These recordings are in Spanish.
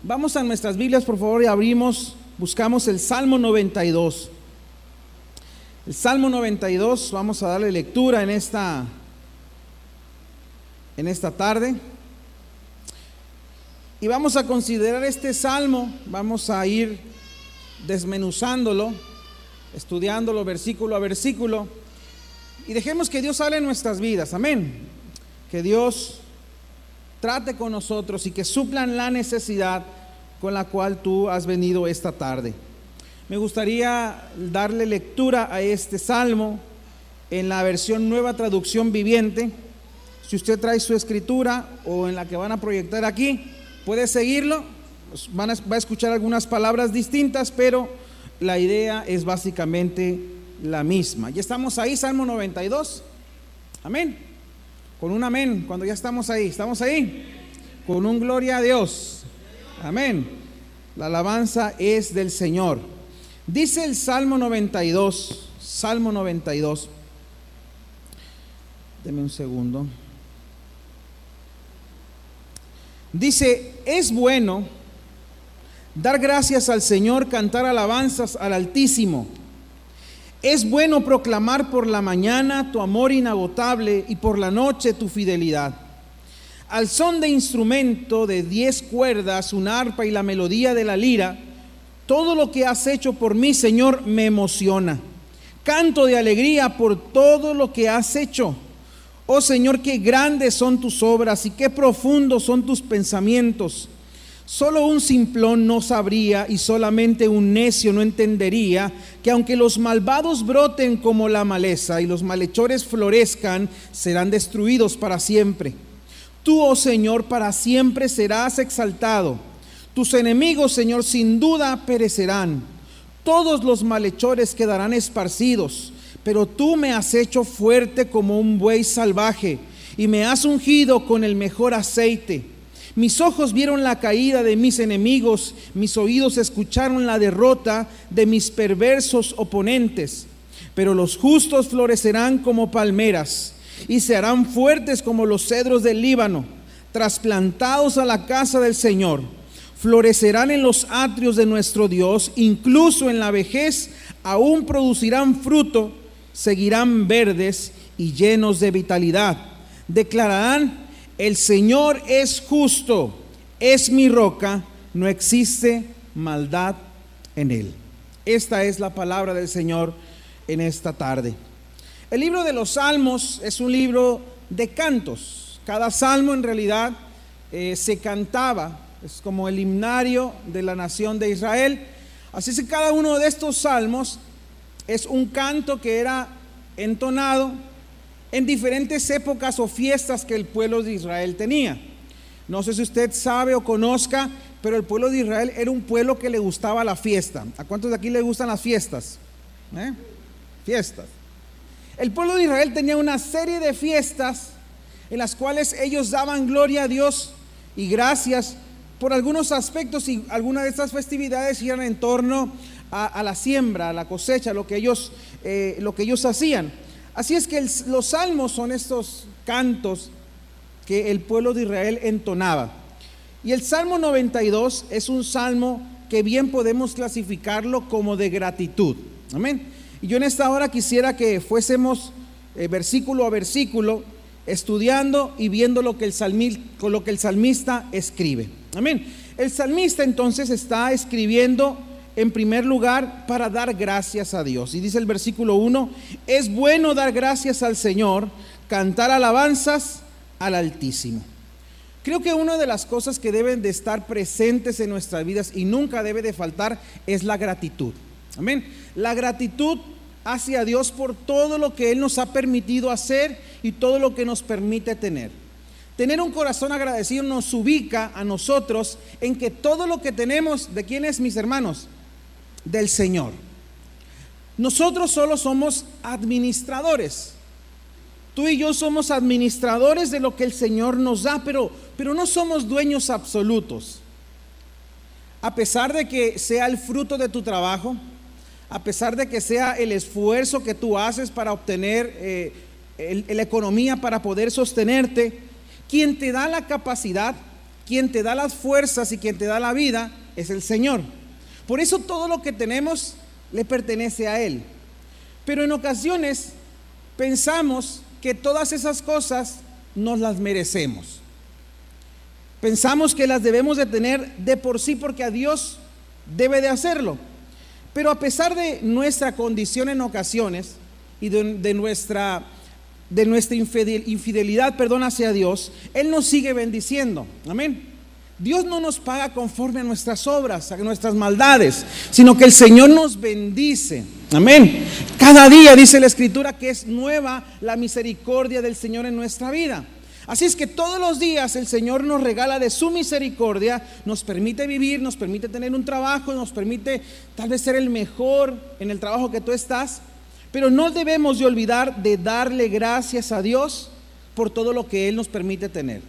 Vamos a nuestras Biblias, por favor, y buscamos el Salmo 92. El Salmo 92, vamos a darle lectura en esta tarde. Y vamos a considerar este salmo, vamos a ir desmenuzándolo, estudiándolo versículo a versículo. Y dejemos que Dios hable en nuestras vidas, amén. Que Dios trate con nosotros y que suplan la necesidad con la cual tú has venido esta tarde. Me gustaría darle lectura a este salmo en la versión Nueva Traducción Viviente. Si usted trae su escritura o en la que van a proyectar aquí, puede seguirlo. Va a escuchar algunas palabras distintas, pero la idea es básicamente la misma. Ya estamos ahí, Salmo 92. Amén. Con un amén, cuando ya estamos ahí. ¿Estamos ahí? Con un gloria a Dios. Amén. La alabanza es del Señor. Dice el Salmo 92. Salmo 92. Deme un segundo. Dice: es bueno dar gracias al Señor, cantar alabanzas al Altísimo. Es bueno proclamar por la mañana tu amor inagotable y por la noche tu fidelidad. Al son de instrumento de 10 cuerdas, un arpa y la melodía de la lira, todo lo que has hecho por mí, Señor, me emociona. Canto de alegría por todo lo que has hecho. Oh Señor, qué grandes son tus obras y qué profundos son tus pensamientos. Solo un simplón no sabría y solamente un necio no entendería que aunque los malvados broten como la maleza y los malhechores florezcan, serán destruidos para siempre. Tú, oh Señor, para siempre serás exaltado. Tus enemigos, Señor, sin duda perecerán. Todos los malhechores quedarán esparcidos, pero tú me has hecho fuerte como un buey salvaje y me has ungido con el mejor aceite. Mis ojos vieron la caída de mis enemigos, mis oídos escucharon la derrota de mis perversos oponentes. Pero los justos florecerán como palmeras y se harán fuertes como los cedros del Líbano, trasplantados a la casa del Señor. Florecerán en los atrios de nuestro Dios, incluso en la vejez aún producirán fruto, seguirán verdes y llenos de vitalidad. Declararán: el Señor es justo, es mi roca, no existe maldad en él. Esta es la palabra del Señor en esta tarde. El libro de los Salmos es un libro de cantos. Cada salmo en realidad se cantaba, es como el himnario de la nación de Israel. Así es que cada uno de estos salmos es un canto que era entonado en diferentes épocas o fiestas que el pueblo de Israel tenía. No sé si usted sabe o conozca, pero el pueblo de Israel era un pueblo que le gustaba la fiesta. ¿A cuántos de aquí le gustan las fiestas? Fiestas. El pueblo de Israel tenía una serie de fiestas en las cuales ellos daban gloria a Dios y gracias por algunos aspectos, y algunas de estas festividades eran en torno a la siembra, a la cosecha, lo que ellos hacían. Así es que los salmos son estos cantos que el pueblo de Israel entonaba. Y el Salmo 92 es un salmo que bien podemos clasificarlo como de gratitud. Amén. Y yo en esta hora quisiera que fuésemos versículo a versículo, estudiando y viendo lo que el salmista escribe. Amén. El salmista entonces está escribiendo en primer lugar para dar gracias a Dios. Y dice el versículo 1: es bueno dar gracias al Señor, cantar alabanzas al Altísimo. Creo que una de las cosas que deben de estar presentes en nuestras vidas y nunca debe de faltar es la gratitud. Amén. La gratitud hacia Dios por todo lo que Él nos ha permitido hacer y todo lo que nos permite tener. Tener un corazón agradecido nos ubica a nosotros en que todo lo que tenemos, ¿de quién es, mis hermanos? Del Señor. Nosotros solo somos administradores. Tú y yo somos administradores de lo que el Señor nos da, pero no somos dueños absolutos. A pesar de que sea el fruto de tu trabajo, a pesar de que sea el esfuerzo que tú haces para obtener la economía para poder sostenerte, quien te da la capacidad, quien te da las fuerzas y quien te da la vida es el Señor. Por eso todo lo que tenemos le pertenece a Él. Pero en ocasiones pensamos que todas esas cosas nos las merecemos. Pensamos que las debemos de tener de por sí porque a Dios debe de hacerlo. Pero a pesar de nuestra condición en ocasiones y de nuestra infidelidad, hacia Dios, Él nos sigue bendiciendo. Amén. Dios no nos paga conforme a nuestras obras, a nuestras maldades, sino que el Señor nos bendice. Amén. Cada día dice la Escritura que es nueva la misericordia del Señor en nuestra vida. Así es que todos los días el Señor nos regala de su misericordia, nos permite vivir, nos permite tener un trabajo, nos permite tal vez ser el mejor en el trabajo que tú estás. Pero no debemos de olvidar de darle gracias a Dios por todo lo que Él nos permite tener.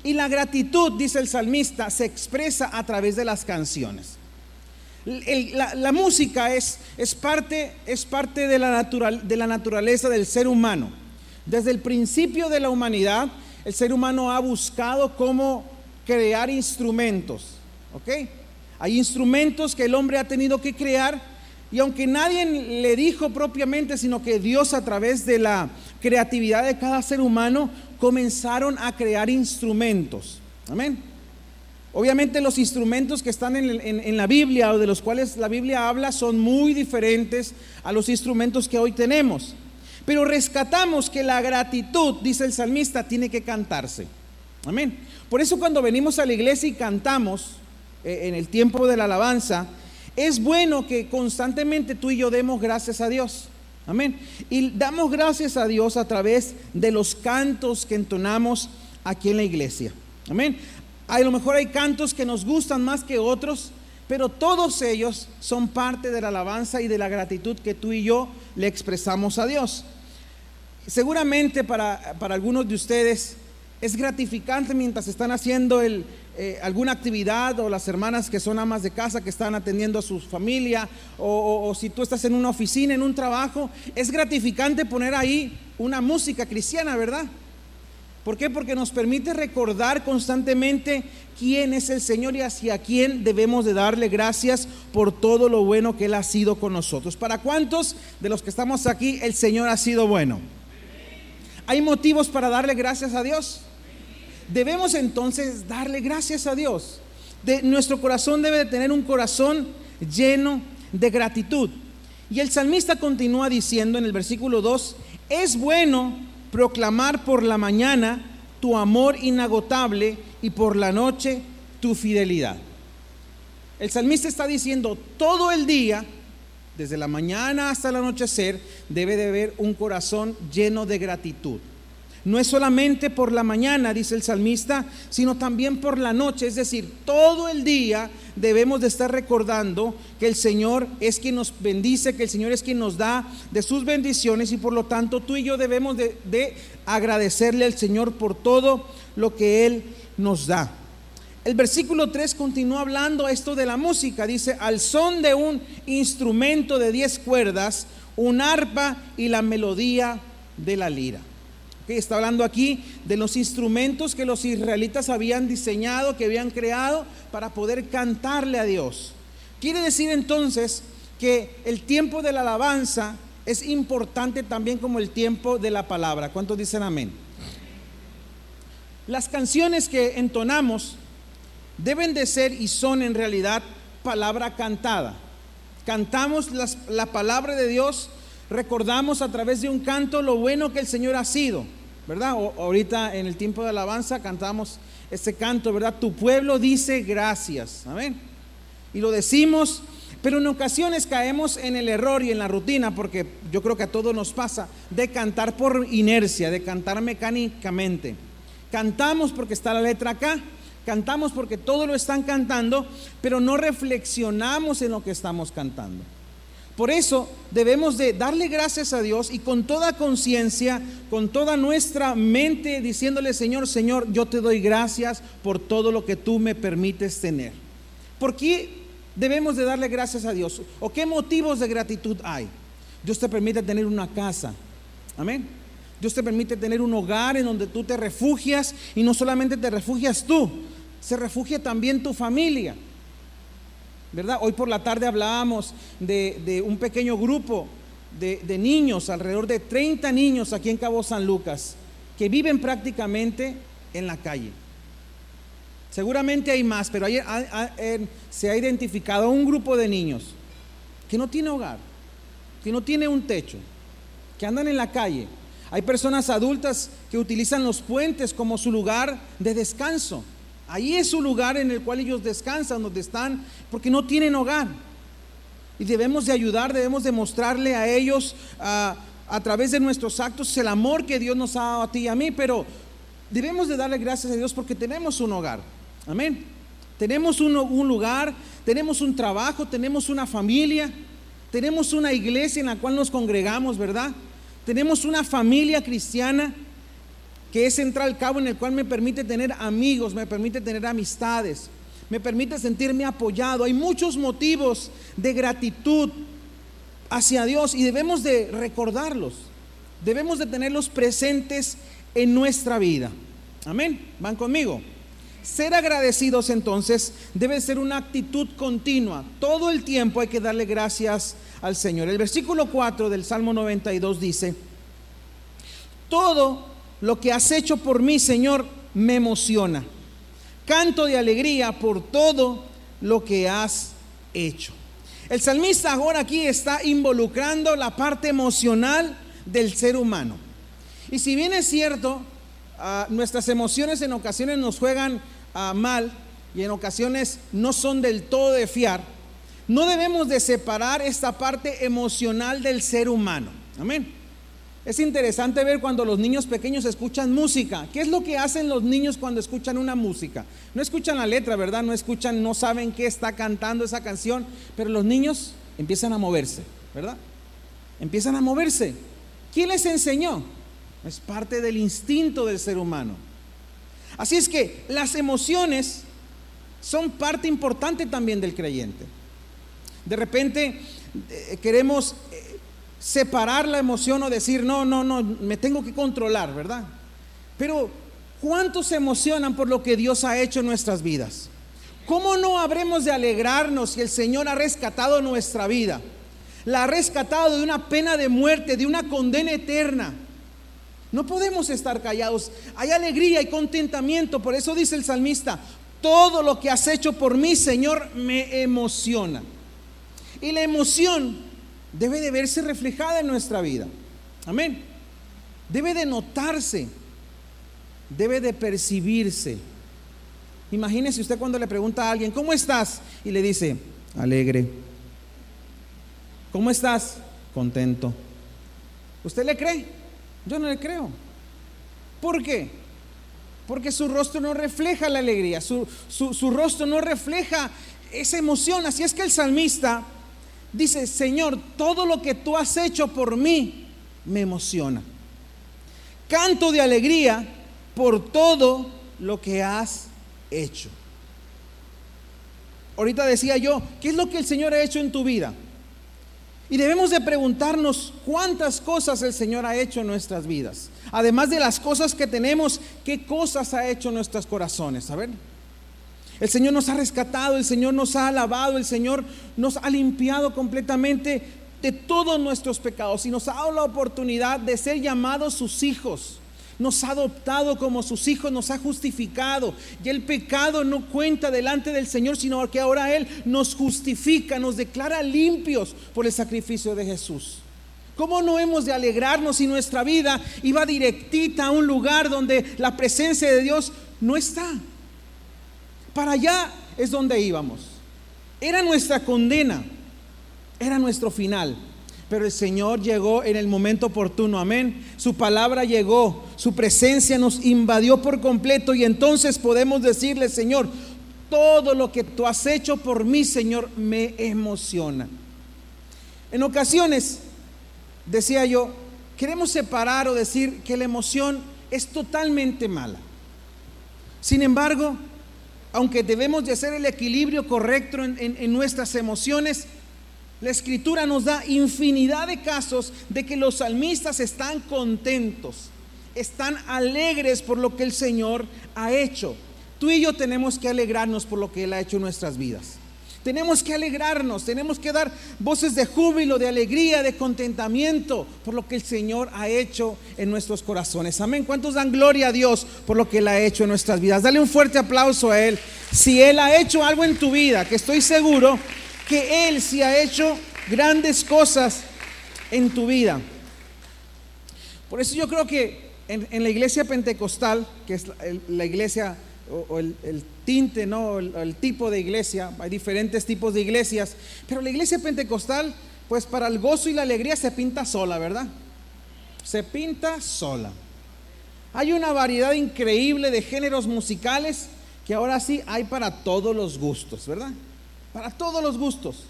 Y la gratitud, dice el salmista, se expresa a través de las canciones. La música es parte de la naturaleza del ser humano. Desde el principio de la humanidad, el ser humano ha buscado cómo crear instrumentos. ¿Ok? Hay instrumentos que el hombre ha tenido que crear. Y aunque nadie le dijo propiamente, sino que Dios a través de la creatividad de cada ser humano comenzaron a crear instrumentos. Amén. Obviamente los instrumentos que están en la Biblia o de los cuales la Biblia habla son muy diferentes a los instrumentos que hoy tenemos. Pero rescatamos que la gratitud, dice el salmista, tiene que cantarse. Amén. Por eso cuando venimos a la iglesia y cantamos en el tiempo de la alabanza, es bueno que constantemente tú y yo demos gracias a Dios. Amén. Y damos gracias a Dios a través de los cantos que entonamos aquí en la iglesia. Amén. A lo mejor hay cantos que nos gustan más que otros, pero todos ellos son parte de la alabanza y de la gratitud que tú y yo le expresamos a Dios. Seguramente para algunos de ustedes es gratificante mientras están haciendo alguna actividad, o las hermanas que son amas de casa que están atendiendo a su familia, o si tú estás en una oficina, en un trabajo, es gratificante poner ahí una música cristiana, ¿verdad? ¿Por qué? Porque nos permite recordar constantemente quién es el Señor y hacia quién debemos de darle gracias por todo lo bueno que Él ha sido con nosotros. ¿Para cuántos de los que estamos aquí el Señor ha sido bueno? ¿Hay motivos para darle gracias a Dios? Debemos entonces darle gracias a Dios. Nuestro corazón debe de tener un corazón lleno de gratitud. Y el salmista continúa diciendo en el versículo 2: es bueno proclamar por la mañana tu amor inagotable y por la noche tu fidelidad. El salmista está diciendo todo el día, desde la mañana hasta el anochecer, debe de haber un corazón lleno de gratitud. No es solamente por la mañana, dice el salmista, sino también por la noche. Es decir, todo el día debemos de estar recordando que el Señor es quien nos bendice, que el Señor es quien nos da de sus bendiciones, y por lo tanto tú y yo debemos de agradecerle al Señor por todo lo que Él nos da. El versículo 3 continúa hablando esto de la música. Dice: al son de un instrumento de 10 cuerdas, un arpa y la melodía de la lira. Está hablando aquí de los instrumentos que los israelitas habían diseñado, que habían creado para poder cantarle a Dios. Quiere decir entonces que el tiempo de la alabanza es importante también como el tiempo de la palabra. ¿Cuántos dicen amén? Las canciones que entonamos deben de ser y son en realidad palabra cantada. Cantamos la palabra de Dios, recordamos a través de un canto lo bueno que el Señor ha sido, ¿verdad? Ahorita en el tiempo de alabanza cantamos este canto, ¿verdad? Tu pueblo dice gracias, amén. Y lo decimos, pero en ocasiones caemos en el error y en la rutina, porque yo creo que a todos nos pasa, de cantar por inercia, de cantar mecánicamente. Cantamos porque está la letra acá, cantamos porque todos lo están cantando, pero no reflexionamos en lo que estamos cantando. Por eso debemos de darle gracias a Dios y con toda conciencia, con toda nuestra mente, diciéndole: Señor, yo te doy gracias por todo lo que tú me permites tener. ¿Por qué debemos de darle gracias a Dios? ¿O qué motivos de gratitud hay? Dios te permite tener una casa, amén. Dios te permite tener un hogar en donde tú te refugias, y no solamente te refugias tú, se refugia también tu familia, ¿verdad? Hoy por la tarde hablábamos de un pequeño grupo de niños, alrededor de 30 niños aquí en Cabo San Lucas, que viven prácticamente en la calle. Seguramente hay más, pero se ha identificado un grupo de niños que no tiene hogar, que no tiene un techo, que andan en la calle. Hay personas adultas que utilizan los puentes como su lugar de descanso. Ahí es su lugar en el cual ellos descansan, donde están, porque no tienen hogar. Y debemos de ayudar, debemos de mostrarle a ellos a través de nuestros actos el amor que Dios nos ha dado a ti y a mí, pero debemos de darle gracias a Dios porque tenemos un hogar. Amén. Tenemos un lugar, tenemos un trabajo, tenemos una familia, tenemos una iglesia en la cual nos congregamos, ¿verdad? Tenemos una familia cristiana que es Central Cabo, en el cual me permite tener amigos, me permite tener amistades, me permite sentirme apoyado. Hay muchos motivos de gratitud hacia Dios y debemos de recordarlos, debemos de tenerlos presentes en nuestra vida. Amén. ¿Van conmigo? Ser agradecidos entonces debe ser una actitud continua. Todo el tiempo hay que darle gracias al Señor. El versículo 4 del Salmo 92 dice: todo lo que has hecho por mí, Señor, me emociona. Canto de alegría por todo lo que has hecho. El salmista ahora aquí está involucrando la parte emocional del ser humano. Y si bien es cierto, nuestras emociones en ocasiones nos juegan mal y en ocasiones no son del todo de fiar, no debemos de separar esta parte emocional del ser humano. Amén. Es interesante ver cuando los niños pequeños escuchan música. ¿Qué es lo que hacen los niños cuando escuchan una música? No escuchan la letra, ¿verdad? No saben qué está cantando esa canción, pero los niños empiezan a moverse, ¿verdad? Empiezan a moverse. ¿Quién les enseñó? Es parte del instinto del ser humano. Así es que las emociones son parte importante también del creyente. De repente queremos separar la emoción o decir no, me tengo que controlar, ¿verdad? Pero ¿cuántos se emocionan por lo que Dios ha hecho en nuestras vidas? ¿Cómo no habremos de alegrarnos si el Señor ha rescatado nuestra vida? La ha rescatado de una pena de muerte, de una condena eterna. No podemos estar callados. Hay alegría y contentamiento. Por eso dice el salmista: todo lo que has hecho por mí, Señor, me emociona. Y la emoción debe de verse reflejada en nuestra vida. Amén. Debe de notarse, debe de percibirse. Imagínese usted cuando le pregunta a alguien: ¿cómo estás? Y le dice: alegre. ¿Cómo estás? Contento. ¿Usted le cree? Yo no le creo. ¿Por qué? Porque su rostro no refleja la alegría, su rostro no refleja esa emoción. Así es que el salmista dice: Señor, todo lo que tú has hecho por mí me emociona. Canto de alegría por todo lo que has hecho. Ahorita decía yo, ¿qué es lo que el Señor ha hecho en tu vida? Y debemos de preguntarnos cuántas cosas el Señor ha hecho en nuestras vidas. Además de las cosas que tenemos, ¿qué cosas ha hecho en nuestros corazones? A ver. El Señor nos ha rescatado, el Señor nos ha alabado, el Señor nos ha limpiado completamente de todos nuestros pecados y nos ha dado la oportunidad de ser llamados sus hijos. Nos ha adoptado como sus hijos, nos ha justificado. Y el pecado no cuenta delante del Señor, sino que ahora Él nos justifica, nos declara limpios por el sacrificio de Jesús. ¿Cómo no hemos de alegrarnos si nuestra vida iba directita a un lugar donde la presencia de Dios no está? Para allá es donde íbamos. Era nuestra condena, era nuestro final. Pero el Señor llegó en el momento oportuno, amén. Su palabra llegó, su presencia nos invadió por completo y entonces podemos decirle: Señor, todo lo que tú has hecho por mí, Señor, me emociona. En ocasiones, decía yo, queremos separar o decir que la emoción es totalmente mala. Sin embargo, aunque debemos de hacer el equilibrio correcto en nuestras emociones, la Escritura nos da infinidad de casos de que los salmistas están contentos, están alegres por lo que el Señor ha hecho. Tú y yo tenemos que alegrarnos por lo que Él ha hecho en nuestras vidas. Tenemos que alegrarnos, tenemos que dar voces de júbilo, de alegría, de contentamiento por lo que el Señor ha hecho en nuestros corazones. Amén. ¿Cuántos dan gloria a Dios por lo que Él ha hecho en nuestras vidas? Dale un fuerte aplauso a Él. Si Él ha hecho algo en tu vida, que estoy seguro que Él sí ha hecho grandes cosas en tu vida. Por eso yo creo que en la iglesia pentecostal, que es la iglesia o el tinte, ¿no? El tipo de iglesia, hay diferentes tipos de iglesias, pero la iglesia pentecostal, pues para el gozo y la alegría se pinta sola, ¿verdad? Se pinta sola. Hay una variedad increíble de géneros musicales que ahora sí hay para todos los gustos, ¿verdad? Para todos los gustos.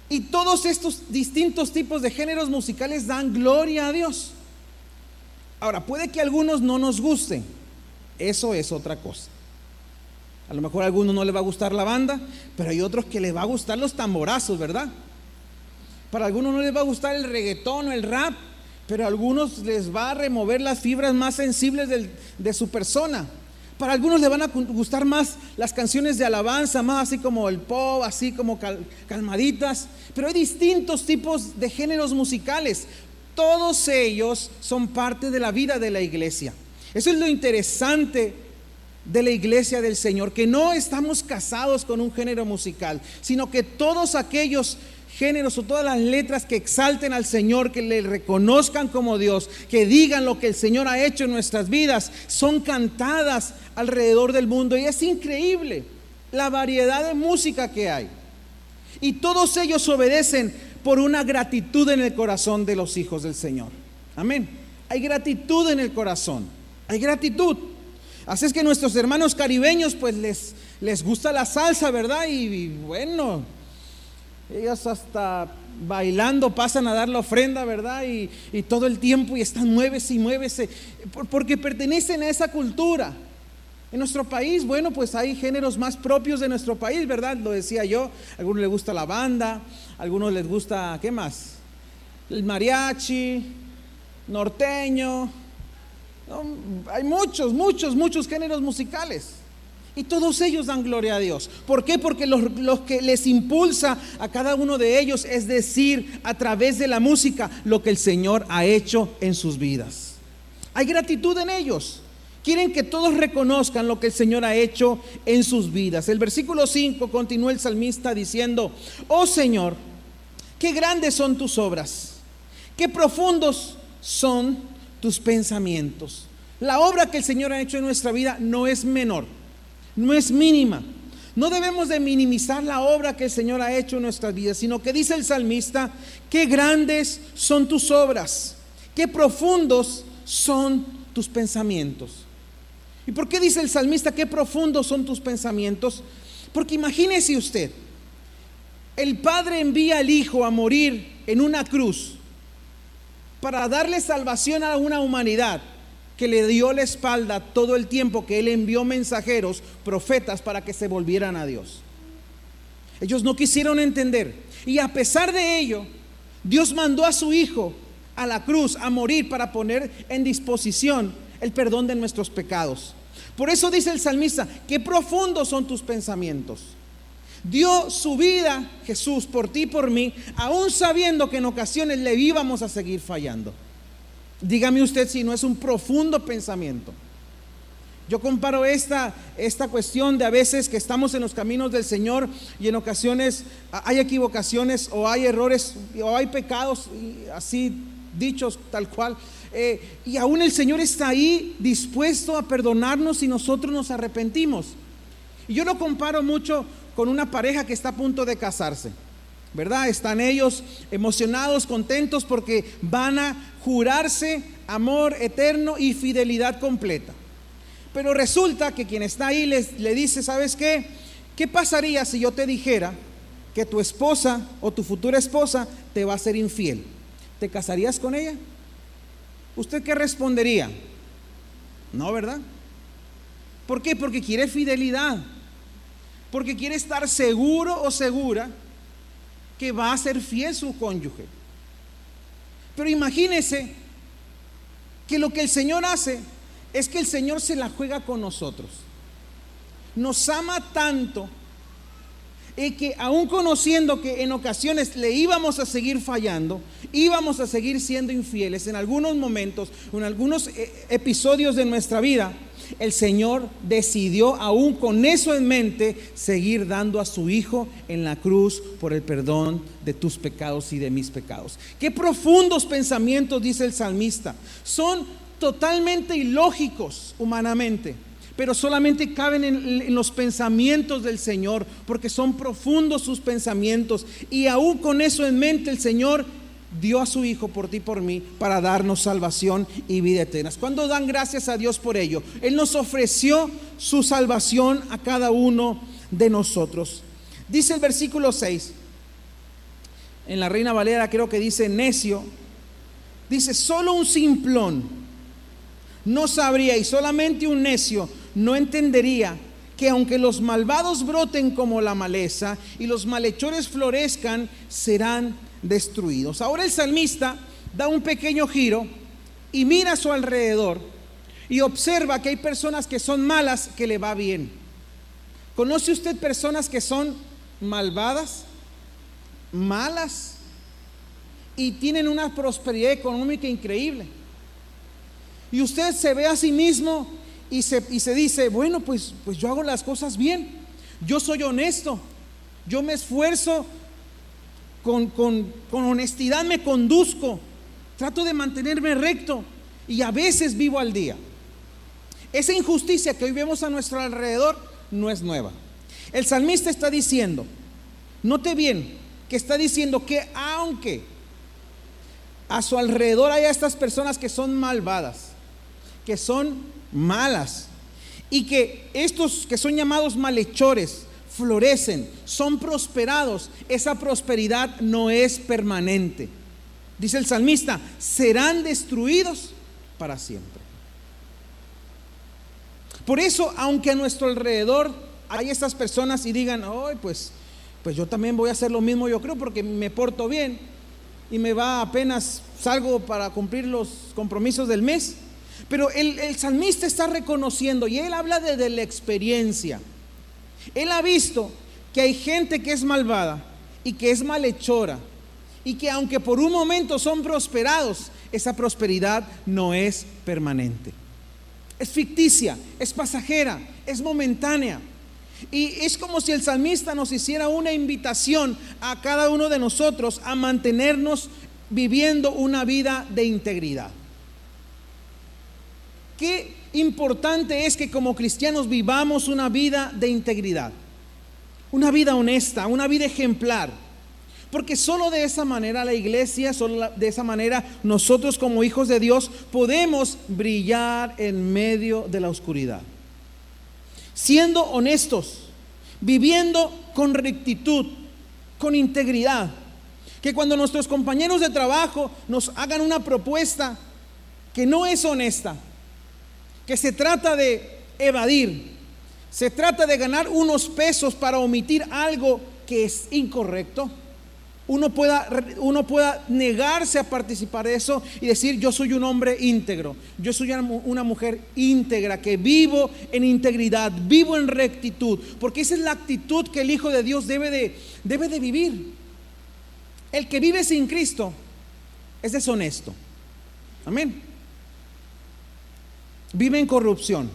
Y todos estos distintos tipos de géneros musicales dan gloria a Dios. Ahora, puede que a algunos no nos gusten. Eso es otra cosa. A lo mejor a algunos no les va a gustar la banda, pero hay otros que les va a gustar los tamborazos, ¿verdad? Para algunos no les va a gustar el reggaetón o el rap, pero a algunos les va a remover las fibras más sensibles de su persona. Para algunos les van a gustar más las canciones de alabanza, más así como el pop, así como calmaditas. Pero hay distintos tipos de géneros musicales. Todos ellos son parte de la vida de la iglesia. Eso es lo interesante de la iglesia del Señor, que no estamos casados con un género musical, sino que todos aquellos géneros o todas las letras que exalten al Señor, que le reconozcan como Dios, que digan lo que el Señor ha hecho en nuestras vidas, son cantadas alrededor del mundo. Y es increíble la variedad de música que hay. Y todos ellos obedecen por una gratitud en el corazón de los hijos del Señor. Amén. Hay gratitud en el corazón. Hay gratitud. Así es que nuestros hermanos caribeños pues les gusta la salsa, ¿verdad? Y bueno, ellos hasta bailando pasan a dar la ofrenda, ¿verdad? Y todo el tiempo y están muévese y muévese, porque pertenecen a esa cultura. En nuestro país, bueno, pues hay géneros más propios de nuestro país, ¿verdad? Lo decía yo, a algunos les gusta la banda, a algunos les gusta, ¿qué más? El mariachi, norteño. Hay muchos géneros musicales y todos ellos dan gloria a Dios. ¿Por qué? Porque los que les impulsa a cada uno de ellos es decir a través de la música lo que el Señor ha hecho en sus vidas. Hay gratitud en ellos. Quieren que todos reconozcan lo que el Señor ha hecho en sus vidas. El versículo 5 continúa el salmista diciendo: oh Señor, qué grandes son tus obras, qué profundos son tus pensamientos. La obra que el Señor ha hecho en nuestra vida no es menor, no es mínima. No debemos de minimizar la obra que el Señor ha hecho en nuestras vidas, sino que dice el salmista: qué grandes son tus obras, qué profundos son tus pensamientos. ¿Y por qué dice el salmista qué profundos son tus pensamientos? Porque imagínese usted, el Padre envía al Hijo a morir en una cruz para darle salvación a una humanidad que le dio la espalda todo el tiempo que Él envió mensajeros, profetas, para que se volvieran a Dios. Ellos no quisieron entender, y a pesar de ello, Dios mandó a su Hijo a la cruz a morir para poner en disposición el perdón de nuestros pecados. Por eso dice el salmista: qué profundos son tus pensamientos. Dio su vida Jesús por ti y por mí, aún sabiendo que en ocasiones le íbamos a seguir fallando. Dígame usted si no es un profundo pensamiento. Yo comparo esta cuestión de a veces que estamos en los caminos del Señor y en ocasiones hay equivocaciones o hay errores o hay pecados así dichos tal cual, y aún el Señor está ahí dispuesto a perdonarnos si nosotros nos arrepentimos. Y yo lo comparo mucho con una pareja que está a punto de casarse, ¿verdad? Están ellos emocionados, contentos porque van a jurarse amor eterno y fidelidad completa. Pero resulta que quien está ahí le dice: ¿sabes qué? ¿Qué pasaría si yo te dijera que tu esposa o tu futura esposa te va a ser infiel? ¿Te casarías con ella? ¿Usted qué respondería? No, ¿verdad? ¿Por qué? Porque quiere fidelidad, porque quiere estar seguro o segura que va a ser fiel su cónyuge. Pero imagínese que lo que el Señor hace es que el Señor se la juega con nosotros. nos ama tanto y que aún conociendo que en ocasiones le íbamos a seguir fallando, íbamos a seguir siendo infieles en algunos momentos, en algunos episodios de nuestra vida, el Señor decidió, aún con eso en mente, seguir dando a su Hijo en la cruz por el perdón de tus pecados y de mis pecados. Qué profundos pensamientos, dice el salmista. Son totalmente ilógicos humanamente, pero solamente caben en los pensamientos del Señor, porque son profundos sus pensamientos. Y aún con eso en mente, el Señor dio a su Hijo por ti y por mí para darnos salvación y vida eterna. ¿Cuándo dan gracias a Dios por ello? Él nos ofreció su salvación a cada uno de nosotros. Dice el versículo 6, en la Reina Valera creo que dice necio, dice: solo un simplón no sabría, y solamente un necio no entendería, que aunque los malvados broten como la maleza y los malhechores florezcan, serán destruidos. Ahora el salmista da un pequeño giro y mira a su alrededor y observa que hay personas que son malas que le va bien. ¿Conoce usted personas que son malvadas, malas y tienen una prosperidad económica increíble? Y usted se ve a sí mismo y se dice: bueno, pues yo hago las cosas bien, yo soy honesto, yo me esfuerzo, con honestidad me conduzco, trato de mantenerme recto y a veces vivo al día. Esa injusticia que hoy vemos a nuestro alrededor no es nueva. El salmista está diciendo, note bien, que está diciendo que aunque a su alrededor haya estas personas que son malvadas, que son malas, y que estos que son llamados malhechores florecen, son prosperados, esa prosperidad no es permanente. Dice el salmista: serán destruidos para siempre. Por eso, aunque a nuestro alrededor hay estas personas y digan: oh, pues yo también voy a hacer lo mismo, yo creo, porque me porto bien y me va, apenas salgo para cumplir los compromisos del mes. Pero el salmista está reconociendo, y él habla de la experiencia. Él ha visto que hay gente que es malvada y que es malhechora, y que aunque por un momento son prosperados, esa prosperidad no es permanente. Es ficticia, es pasajera, es momentánea. Y es como si el salmista nos hiciera una invitación a cada uno de nosotros a mantenernos viviendo una vida de integridad. Qué importante es que como cristianos vivamos una vida de integridad, una vida honesta, una vida ejemplar, porque solo de esa manera la iglesia, solo de esa manera nosotros como hijos de Dios podemos brillar en medio de la oscuridad, siendo honestos, viviendo con rectitud, con integridad. Que cuando nuestros compañeros de trabajo nos hagan una propuesta que no es honesta, que se trata de evadir, se trata de ganar unos pesos para omitir algo que es incorrecto, uno pueda negarse a participar de eso y decir: yo soy un hombre íntegro, yo soy una mujer íntegra, que vivo en integridad, vivo en rectitud, porque esa es la actitud que el Hijo de Dios debe de vivir. El que vive sin Cristo es deshonesto. Amén. Vive en corrupción.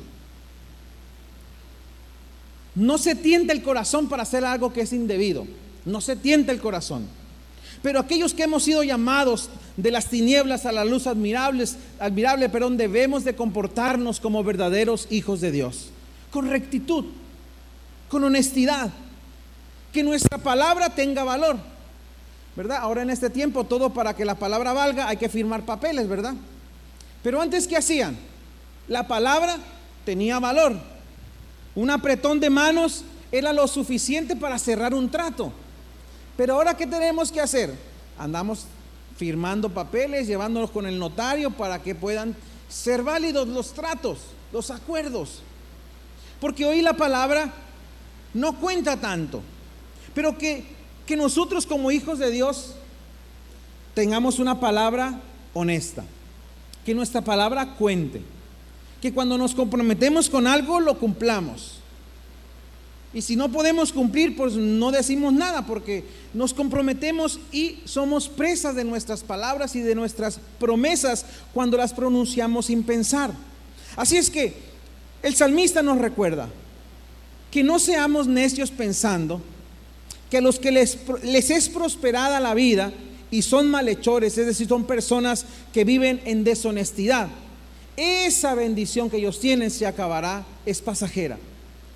No se tienta el corazón para hacer algo que es indebido. No se tienta el corazón. Pero aquellos que hemos sido llamados de las tinieblas a la luz admirable, debemos de comportarnos como verdaderos hijos de Dios, con rectitud, con honestidad, que nuestra palabra tenga valor, ¿verdad? Ahora en este tiempo, todo para que la palabra valga hay que firmar papeles, ¿verdad? Pero antes, ¿qué hacían? La palabra tenía valor. Un apretón de manos era lo suficiente para cerrar un trato. Pero ahora, ¿qué tenemos que hacer? Andamos firmando papeles, llevándolos con el notario para que puedan ser válidos los tratos, los acuerdos. Porque hoy la palabra no cuenta tanto. Pero que nosotros como hijos de Dios tengamos una palabra honesta. Que nuestra palabra cuente. Que cuando nos comprometemos con algo lo cumplamos. Y si no podemos cumplir, pues no decimos nada, porque nos comprometemos y somos presas de nuestras palabras y de nuestras promesas cuando las pronunciamos sin pensar. Así es que el salmista nos recuerda que no seamos necios pensando que a los que les es prosperada la vida y son malhechores, es decir, son personas que viven en deshonestidad, esa bendición que ellos tienen se acabará, es pasajera.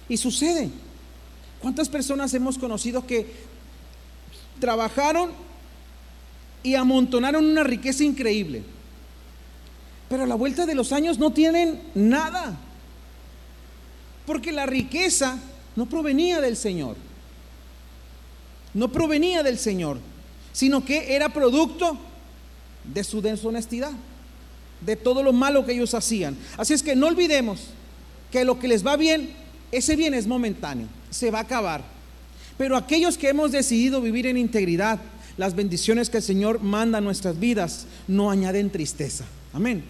Y sucede. ¿Cuántas personas hemos conocido que trabajaron y amontonaron una riqueza increíble, pero a la vuelta de los años no tienen nada? Porque la riqueza no provenía del Señor, no provenía del Señor, sino que era producto de su deshonestidad, de todo lo malo que ellos hacían. Así es que no olvidemos que lo que les va bien, ese bien es momentáneo, se va a acabar. Pero aquellos que hemos decidido vivir en integridad, las bendiciones que el Señor manda a nuestras vidas no añaden tristeza. Amén.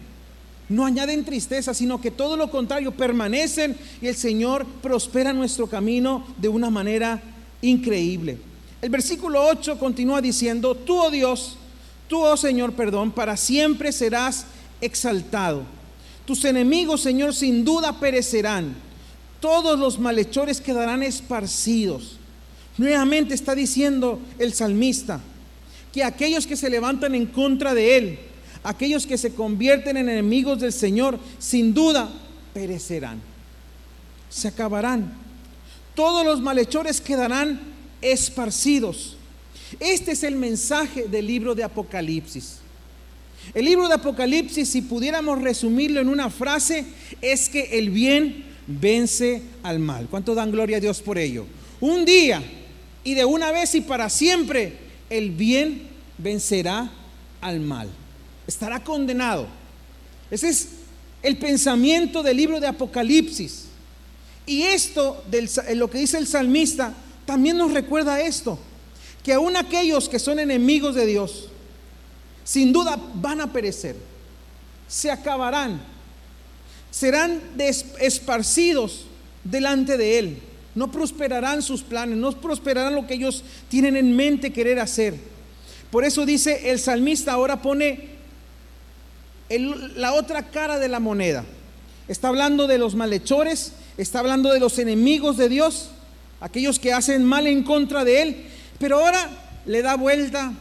No añaden tristeza, sino que todo lo contrario, permanecen y el Señor prospera nuestro camino de una manera increíble. El versículo 8 continúa diciendo: tú, oh Dios, tú, oh Señor, perdón, para siempre serás exaltado. Tus enemigos, Señor, sin duda perecerán. Todos los malhechores quedarán esparcidos. Nuevamente está diciendo el salmista que aquellos que se levantan en contra de él, aquellos que se convierten en enemigos del Señor, sin duda perecerán, se acabarán. Todos los malhechores quedarán esparcidos. Este es el mensaje del libro de Apocalipsis. El libro de Apocalipsis, si pudiéramos resumirlo en una frase, es que el bien vence al mal. ¿Cuánto dan gloria a Dios por ello? Un día y de una vez y para siempre, el bien vencerá al mal. Estará condenado. Ese es el pensamiento del libro de Apocalipsis. Y esto, lo que dice el salmista, también nos recuerda esto: que aún aquellos que son enemigos de Dios, sin duda van a perecer, se acabarán, serán esparcidos delante de Él. No prosperarán sus planes, no prosperarán lo que ellos tienen en mente querer hacer. Por eso dice el salmista, ahora pone la otra cara de la moneda. Está hablando de los malhechores, está hablando de los enemigos de Dios, aquellos que hacen mal en contra de Él, pero ahora le da vuelta,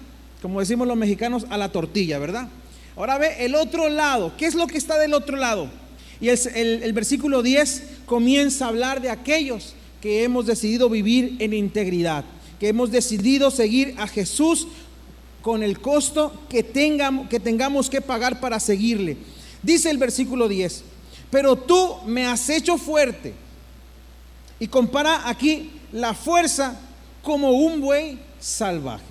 como decimos los mexicanos, a la tortilla, ¿verdad? Ahora ve el otro lado. ¿Qué es lo que está del otro lado? Y el versículo 10 comienza a hablar de aquellos que hemos decidido vivir en integridad, que hemos decidido seguir a Jesús con el costo que tengamos que pagar para seguirle. Dice el versículo 10: pero tú me has hecho fuerte. Y compara aquí la fuerza como un buey salvaje.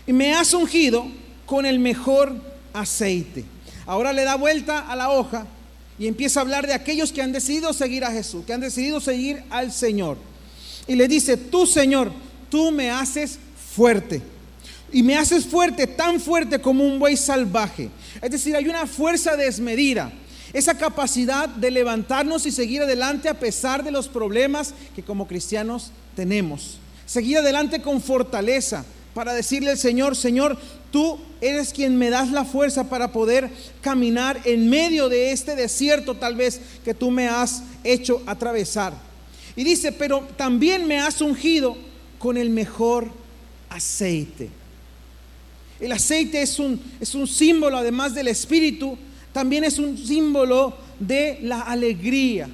Y me has ungido con el mejor aceite. Ahora le da vuelta a la hoja y empieza a hablar de aquellos que han decidido seguir a Jesús, que han decidido seguir al Señor. Y le dice: tú, Señor, tú me haces fuerte. Y me haces fuerte, tan fuerte como un buey salvaje. Es decir, hay una fuerza desmedida, esa capacidad de levantarnos y seguir adelante a pesar de los problemas que como cristianos tenemos. Seguir adelante con fortaleza para decirle al Señor: Señor, tú eres quien me das la fuerza para poder caminar en medio de este desierto tal vez que tú me has hecho atravesar. Y dice: pero también me has ungido con el mejor aceite. El aceite es un símbolo, además del Espíritu, también es un símbolo de la alegría,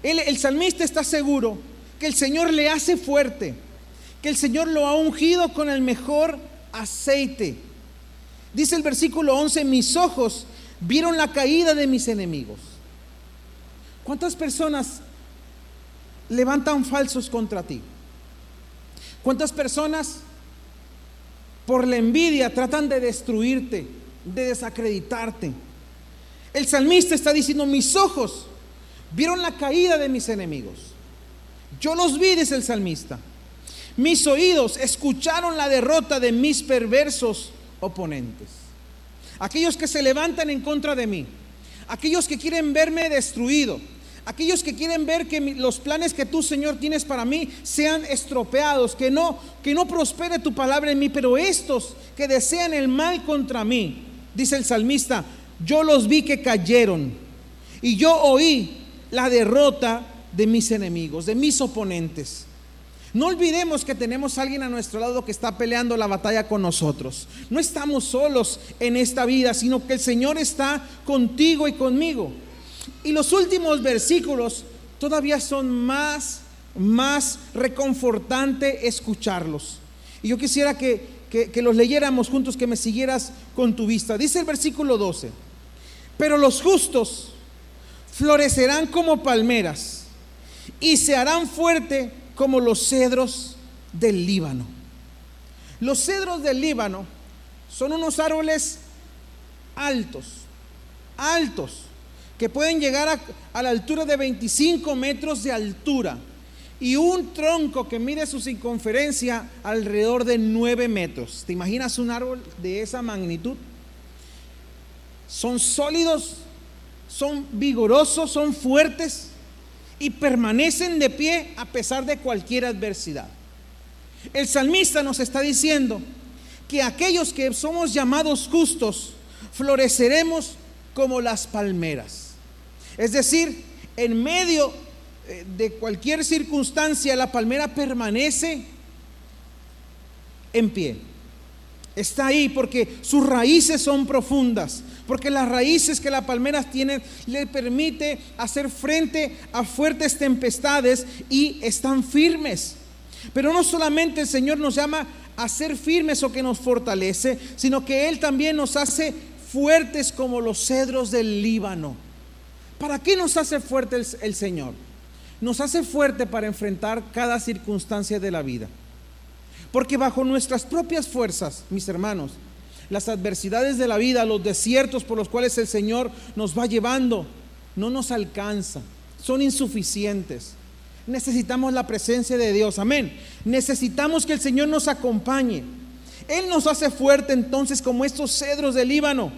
El salmista está seguro que el Señor le hace fuerte, que el Señor lo ha ungido con el mejor aceite. Dice el versículo 11: mis ojos vieron la caída de mis enemigos. ¿Cuántas personas levantan falsos contra ti? ¿Cuántas personas por la envidia tratan de destruirte, de desacreditarte? El salmista está diciendo: mis ojos vieron la caída de mis enemigos. Yo los vi, dice el salmista. Mis oídos escucharon la derrota de mis perversos oponentes. Aquellos que se levantan en contra de mí, aquellos que quieren verme destruido, aquellos que quieren ver que los planes que tú, Señor, tienes para mí sean estropeados, que no prospere tu palabra en mí, pero estos que desean el mal contra mí, dice el salmista, yo los vi que cayeron y yo oí la derrota de mis enemigos, de mis oponentes. No olvidemos que tenemos a alguien a nuestro lado que está peleando la batalla con nosotros. No estamos solos en esta vida, sino que el Señor está contigo y conmigo. Y los últimos versículos todavía son más reconfortante escucharlos. Y yo quisiera que los leyéramos juntos, que me siguieras con tu vista. Dice el versículo 12: pero los justos florecerán como palmeras y se harán fuerte como los cedros del Líbano. Los cedros del Líbano son unos árboles altos, que pueden llegar a la altura de 25 metros de altura, y un tronco que mide su circunferencia alrededor de 9 metros. ¿Te imaginas un árbol de esa magnitud? Son sólidos, son vigorosos, son fuertes y permanecen de pie a pesar de cualquier adversidad. El salmista nos está diciendo que aquellos que somos llamados justos floreceremos como las palmeras. Es decir, en medio de cualquier circunstancia, la palmera permanece en pie. Está ahí porque sus raíces son profundas, porque las raíces que la palmera tiene le permite hacer frente a fuertes tempestades y están firmes. Pero no solamente el Señor nos llama a ser firmes o que nos fortalece, sino que Él también nos hace fuertes como los cedros del Líbano. ¿Para qué nos hace fuerte el Señor? Nos hace fuerte para enfrentar cada circunstancia de la vida. Porque bajo nuestras propias fuerzas, mis hermanos, las adversidades de la vida, los desiertos por los cuales el Señor nos va llevando, no nos alcanzan, son insuficientes. Necesitamos la presencia de Dios, amén. Necesitamos que el Señor nos acompañe. Él nos hace fuerte entonces como estos cedros del Líbano.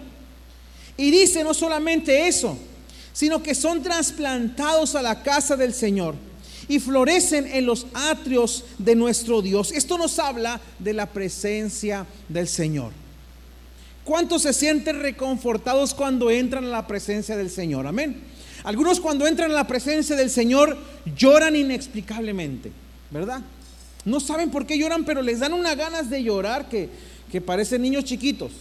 Y dice no solamente eso, sino que son trasplantados a la casa del Señor y florecen en los atrios de nuestro Dios. Esto nos habla de la presencia del Señor. ¿Cuántos se sienten reconfortados cuando entran a la presencia del Señor? Amén. Algunos cuando entran a la presencia del Señor lloran inexplicablemente, ¿verdad? No saben por qué lloran, pero les dan unas ganas de llorar que parecen niños chiquitos.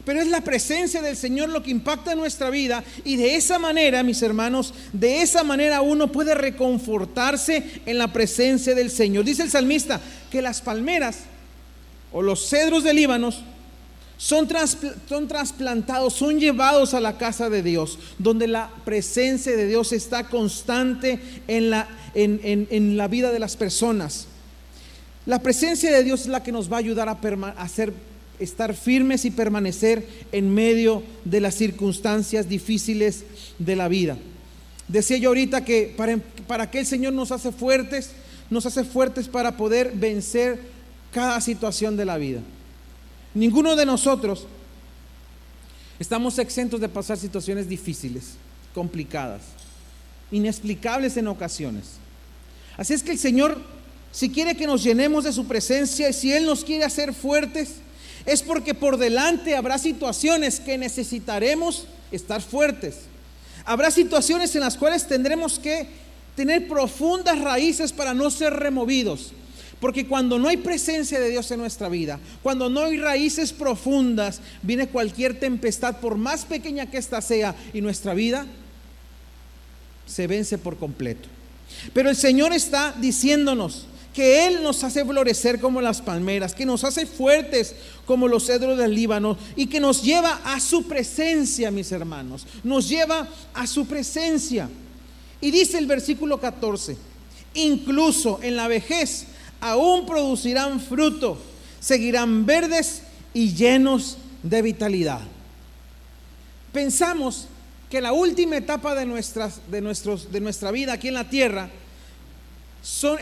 Pero es la presencia del Señor lo que impacta nuestra vida, y de esa manera, mis hermanos, de esa manera uno puede reconfortarse en la presencia del Señor. Dice el salmista que las palmeras o los cedros del Líbano son trasplantados, son llevados a la casa de Dios, donde la presencia de Dios está constante en la vida de las personas. La presencia de Dios es la que nos va a ayudar a estar firmes y permanecer en medio de las circunstancias difíciles de la vida. Decía yo ahorita que para que el Señor nos hace fuertes para poder vencer cada situación de la vida. Ninguno de nosotros estamos exentos de pasar situaciones difíciles, complicadas, inexplicables en ocasiones. Así es que el Señor, si quiere que nos llenemos de su presencia y si Él nos quiere hacer fuertes, es porque por delante habrá situaciones que necesitaremos estar fuertes. Habrá situaciones en las cuales tendremos que tener profundas raíces para no ser removidos. Porque cuando no hay presencia de Dios en nuestra vida, cuando no hay raíces profundas, viene cualquier tempestad, por más pequeña que ésta sea, y nuestra vida se vence por completo. Pero el Señor está diciéndonos que Él nos hace florecer como las palmeras, que nos hace fuertes como los cedros del Líbano, y que nos lleva a su presencia, mis hermanos, nos lleva a su presencia. Y dice el versículo 14, incluso en la vejez aún producirán fruto, seguirán verdes y llenos de vitalidad. Pensamos que la última etapa de nuestra vida aquí en la tierra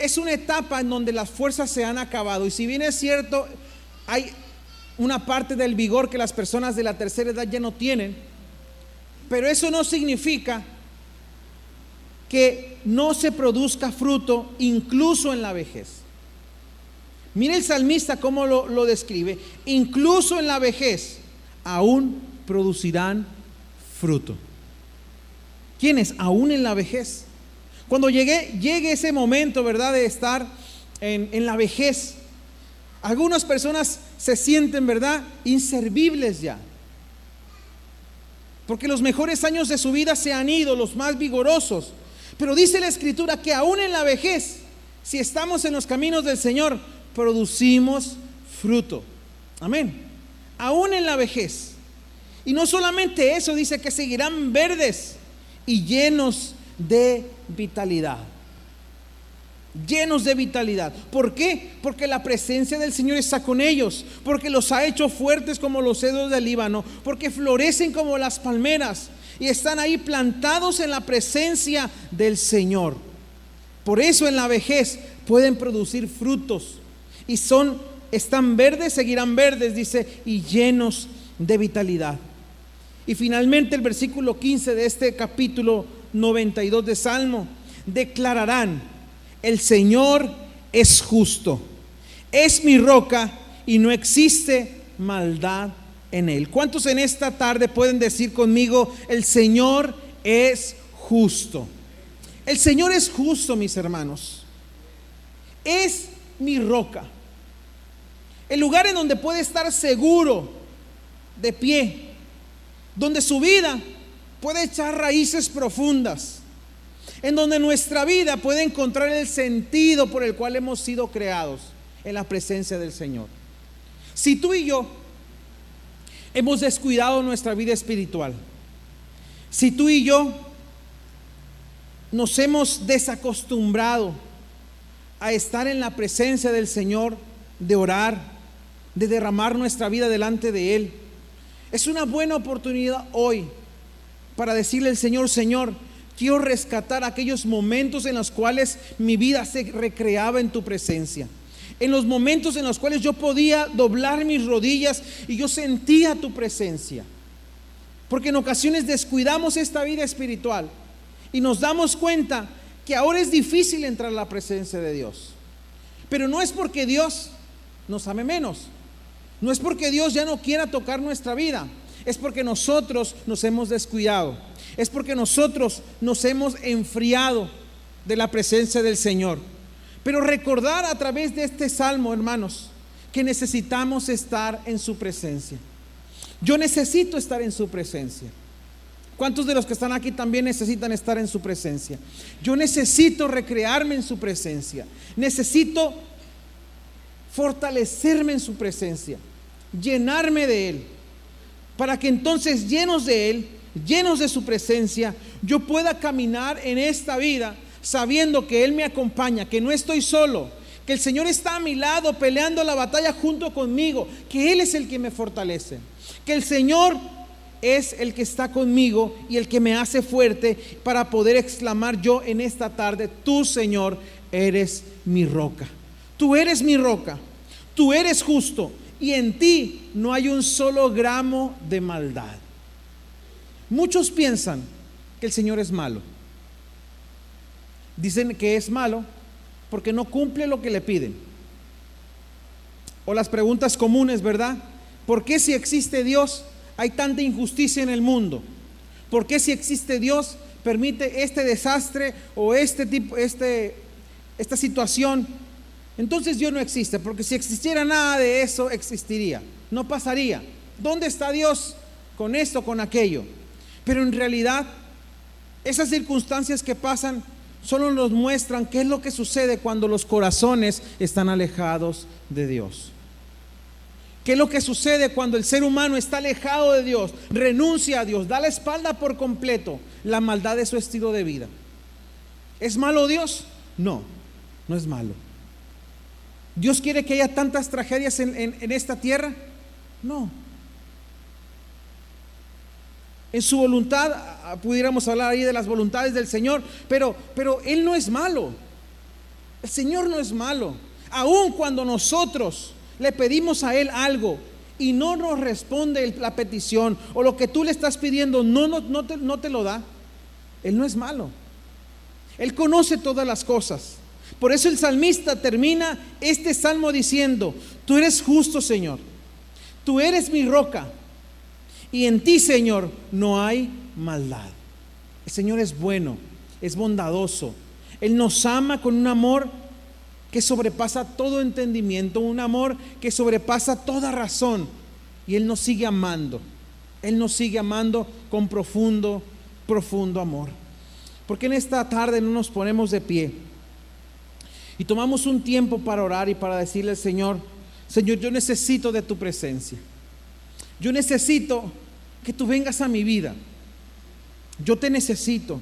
es una etapa en donde las fuerzas se han acabado. Y si bien es cierto, hay una parte del vigor que las personas de la tercera edad ya no tienen, pero eso no significa que no se produzca fruto incluso en la vejez. Mire el salmista cómo lo describe. Incluso en la vejez aún producirán fruto. ¿Quiénes? Aún en la vejez. Cuando llegue ese momento, ¿verdad?, de estar en la vejez, algunas personas se sienten, ¿verdad?, inservibles ya. Porque los mejores años de su vida se han ido, los más vigorosos. Pero dice la Escritura que aún en la vejez, si estamos en los caminos del Señor, producimos fruto. Amén. Aún en la vejez. Y no solamente eso, dice que seguirán verdes y llenos de vitalidad. Llenos de vitalidad. ¿Por qué? Porque la presencia del Señor está con ellos, porque los ha hecho fuertes como los cedros del Líbano, porque florecen como las palmeras y están ahí plantados en la presencia del Señor. Por eso en la vejez pueden producir frutos y están verdes, seguirán verdes, dice, y llenos de vitalidad. Y finalmente el versículo 15 de este capítulo 92 de Salmo: declararán: el Señor es justo, es mi roca y no existe maldad en él. ¿Cuántos en esta tarde pueden decir conmigo: el Señor es justo? El Señor es justo, mis hermanos. Es mi roca, el lugar en donde puede estar seguro, de pie, donde su vida puede echar raíces profundas, en donde nuestra vida puede encontrar el sentido por el cual hemos sido creados, en la presencia del Señor. Si tú y yo hemos descuidado nuestra vida espiritual, si tú y yo nos hemos desacostumbrado a estar en la presencia del Señor, de orar, de derramar nuestra vida delante de Él, es una buena oportunidad hoy para decirle al Señor: Señor, quiero rescatar aquellos momentos en los cuales mi vida se recreaba en tu presencia, en los momentos en los cuales yo podía doblar mis rodillas y yo sentía tu presencia. Porque en ocasiones descuidamos esta vida espiritual y nos damos cuenta que ahora es difícil entrar a la presencia de Dios. Pero no es porque Dios nos ame menos, no es porque Dios ya no quiera tocar nuestra vida, es porque nosotros nos hemos descuidado, es porque nosotros nos hemos enfriado de la presencia del Señor. Pero recordar a través de este salmo, hermanos, que necesitamos estar en su presencia. Yo necesito estar en su presencia. ¿Cuántos de los que están aquí también necesitan estar en su presencia? Yo necesito recrearme en su presencia. Necesito fortalecerme en su presencia, llenarme de Él, para que entonces, llenos de Él, llenos de su presencia, yo pueda caminar en esta vida sabiendo que Él me acompaña, que no estoy solo, que el Señor está a mi lado peleando la batalla junto conmigo, que Él es el que me fortalece, que el Señor es el que está conmigo y el que me hace fuerte para poder exclamar yo en esta tarde: tú, Señor, eres mi roca. Tú eres mi roca, tú eres justo y en ti no hay un solo gramo de maldad. Muchos piensan que el Señor es malo. Dicen que es malo porque no cumple lo que le piden. O las preguntas comunes, ¿verdad? ¿Por qué si existe Dios hay tanta injusticia en el mundo? ¿Por qué si existe Dios permite este desastre o esta situación? Entonces Dios no existe, porque si existiera nada de eso existiría, no pasaría. ¿Dónde está Dios con esto, con aquello? Pero en realidad esas circunstancias que pasan solo nos muestran qué es lo que sucede cuando los corazones están alejados de Dios. ¿Qué es lo que sucede cuando el ser humano está alejado de Dios, renuncia a Dios, da la espalda por completo? La maldad de su estilo de vida. ¿Es malo Dios? No, no es malo. ¿Dios quiere que haya tantas tragedias en esta tierra? No. En su voluntad, pudiéramos hablar ahí de las voluntades del Señor, pero Él no es malo. El Señor no es malo. Aun cuando nosotros le pedimos a Él algo y no nos responde la petición, o lo que tú le estás pidiendo no te lo da, Él no es malo. Él conoce todas las cosas. Por eso el salmista termina este salmo diciendo: tú eres justo, Señor. Tú eres mi roca. Y en ti, Señor, no hay maldad. El Señor es bueno, es bondadoso. Él nos ama con un amor que sobrepasa todo entendimiento, un amor que sobrepasa toda razón. Y Él nos sigue amando. Él nos sigue amando con profundo, profundo amor. ¿Por qué en esta tarde no nos ponemos de pie y tomamos un tiempo para orar y para decirle al Señor: Señor, yo necesito de tu presencia. Yo necesito que tú vengas a mi vida. Yo te necesito.